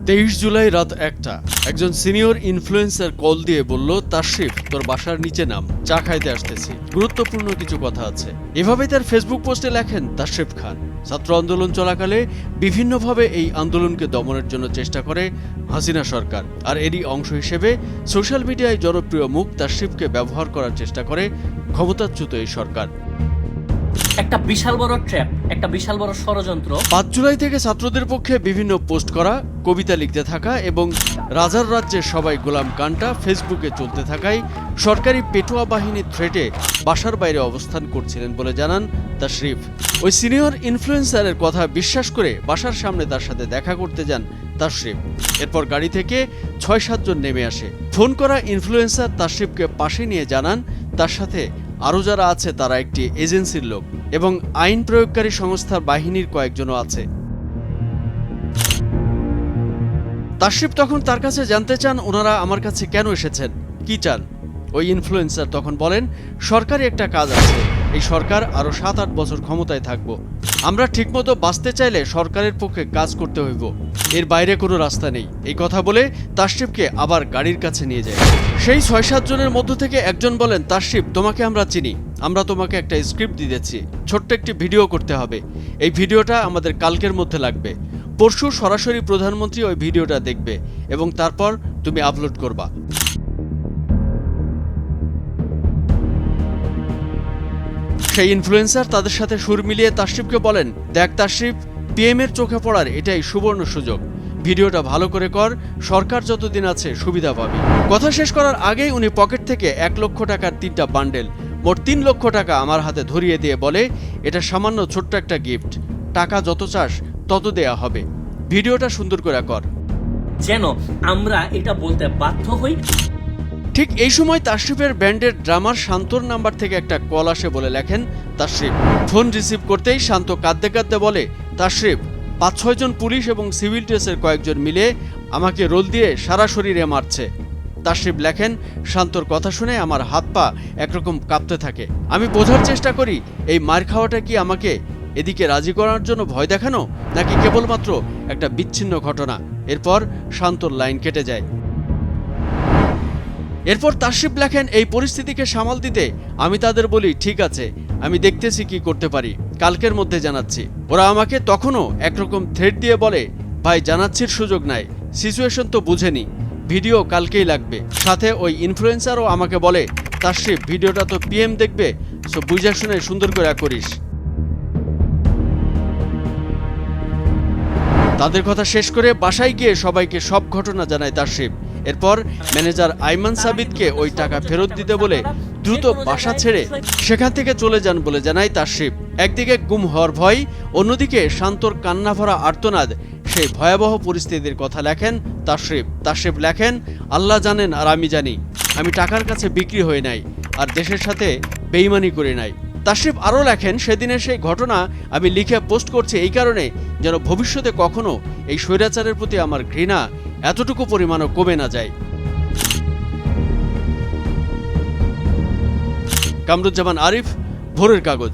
23 জুলাই রাত 1টা একজন senior influencer call দিয়ে বলল, তাশরিফ তোর বাসার নিচে নাম, চা খাইতে আসতেছি, গুরুত্বপূর্ণ কিছু কথা আছে। এভাবেই তার ফেসবুক পোস্টে লেখেন তাশরিফ খান। ছাত্র আন্দোলন চলাকালে বিভিন্নভাবে এই আন্দোলনকে দমনের জন্য চেষ্টা করে হাসিনা সরকার, আর এরই অংশ হিসেবে সোশ্যাল মিডিয়ায় জনপ্রিয় মুখ তাশরিফকে ব্যবহার করার চেষ্টা করে ক্ষমতাচ্যুত এই সরকার। একটা বিশাল বড় ট্র্যাপ, একটা বিশাল বড় ষড়যন্ত্র। 5 জুলাই থেকে ছাত্রদের পক্ষে বিভিন্ন পোস্ট করা, কবিতা লিখতে থাকা এবং রাজার রাজ্যে সবাই গোলাম গানটা ফেসবুকে চলতে থাকায় সরকারি পেটোয়া বাহিনীর থ্রেটে বাসার বাইরে অবস্থান করছিলেন বলে জানান তাশরিফ। ওই সিনিয়র ইনফ্লুয়েন্সারের কথা বিশ্বাস করে বাসার সামনে তার সাথে দেখা করতে যান তাশরিফ। এরপর গাড়ি থেকে 6-7 জন নেমে আসে। ফোন করা ইনফ্লুয়েন্সার তাশরিফকে পাশে নিয়ে জানান তার সাথে আরও যারা আছে তারা একটি এজেন্সির লোক এবং আইন প্রয়োগকারী সংস্থার বাহিনীর কয়েকজনও আছে। তাশরিফ তখন তার কাছে জানতে চান ওনারা আমার কাছে কেন এসেছেন, কি চান। ওই ইনফ্লুয়েন্সার তখন বলেন, সরকারি একটা কাজ আছে, এই সরকার আরও 7-8 বছর ক্ষমতায় থাকবো, আমরা ঠিকমতো বাঁচতে চাইলে সরকারের পক্ষে কাজ করতে হইব, এর বাইরে কোনো রাস্তা নেই। এই কথা বলে তাশরিফকে আবার গাড়ির কাছে নিয়ে যায়। সেই 6-7 জনের মধ্য থেকে একজন বলেন, তাশরিফ তোমাকে আমরা চিনি, আমরা তোমাকে একটা স্ক্রিপ্ট দিয়েছি, ছোট্ট একটি ভিডিও করতে হবে, এই ভিডিওটা আমাদের কালকের মধ্যে লাগবে, পরশু সরাসরি প্রধানমন্ত্রী ওই ভিডিওটা দেখবে এবং তারপর তুমি আপলোড করবা। সেই ইনফ্লুয়েন্সার তাদের সাথে সুর মিলিয়ে তাশরিফকে বলেন, দেখ তাশরিফ, পিএম এর চোখে পড়ার এটাই সুবর্ণ সুযোগ, ভিডিওটা ভালো করে কর, সরকার যতদিন আছে সুবিধা পাবি। কথা শেষ করার আগেই উনি পকেট থেকে 1 লক্ষ টাকার 3টা বান্ডেল, মোট 3 লক্ষ টাকা আমার হাতে ধরিয়ে দিয়ে বলে, এটা সামান্য ছোট্ট একটা গিফট, টাকা যত চাস তত দেয়া হবে, ভিডিওটা সুন্দর করে কর। যেন আমরা এটা বলতে বাধ্য হই। ঠিক এই সময় তাশরিফের ব্যান্ডের ড্রামার শান্তর নাম্বার থেকে একটা কল আসে বলে লেখেন তাশরিফ। ফোন রিসিভ করতেই শান্ত কাঁদতে কাঁদতে বলে, তাশরিফ 5-6 জন পুলিশ এবং সিভিল ড্রেসের কয়েকজন মিলে আমাকে রোল দিয়ে সারা শরীরে মারছে। তাশরিফ লেখেন, শান্তর কথা শুনে আমার হাত পা একরকম কাঁপতে থাকে, আমি বোঝার চেষ্টা করি এই মার খাওয়াটা কি আমাকে এদিকে রাজি করার জন্য ভয় দেখানো, নাকি কেবলমাত্র একটা বিচ্ছিন্ন ঘটনা। এরপর শান্তর লাইন কেটে যায়। এরপর তাশরিফ লেখেন, এই পরিস্থিতিকে সামাল দিতে আমি তাদের বলি, ঠিক আছে আমি দেখতেছি কি করতে পারি, কালকের মধ্যে জানাচ্ছি। ওরা আমাকে তখনও একরকম থ্রেট দিয়ে বলে, ভাই জানাচ্ছির সুযোগ নাই, সিচুয়েশন তো বুঝেনি, ভিডিও কালকেই লাগবে। সাথে ওই ইনফ্লুয়েন্সারও আমাকে বলে, তাশরিফ ভিডিওটা তো পিএম দেখবে, সো বুঝা শুনে সুন্দর করে করিস। তাদের কথা শেষ করে বাসায় গিয়ে সবাইকে সব ঘটনা জানায় তাশরিফ। এরপর ম্যানেজার আইমান সাবিতকে ওই টাকা ফেরত দিতে বলে দ্রুত বাসা ছেড়ে সেখান থেকে চলে যান বলে জানায় তাশরিফ। একদিকে গুম হওয়ার ভয়, অন্যদিকে শান্তর কান্না ভরা আর্তনাদ, সেই ভয়াবহ পরিস্থিতির কথা লেখেন তাশরিফ। তাশরিফ লেখেন, আল্লাহ জানেন আর আমি জানি, আমি টাকার কাছে বিক্রি হয়ে নাই আর দেশের সাথে বেইমানি করে নাই। তাশরিফ আরও লেখেন, সেদিনের সেই ঘটনা আমি লিখে পোস্ট করছি এই কারণে যেন ভবিষ্যতে কখনো এই স্বৈরাচারের প্রতি আমার ঘৃণা এতটুকু পরিমাণও কমে না যায়। কামরুজ্জামান আরিফ, ভোরের কাগজ।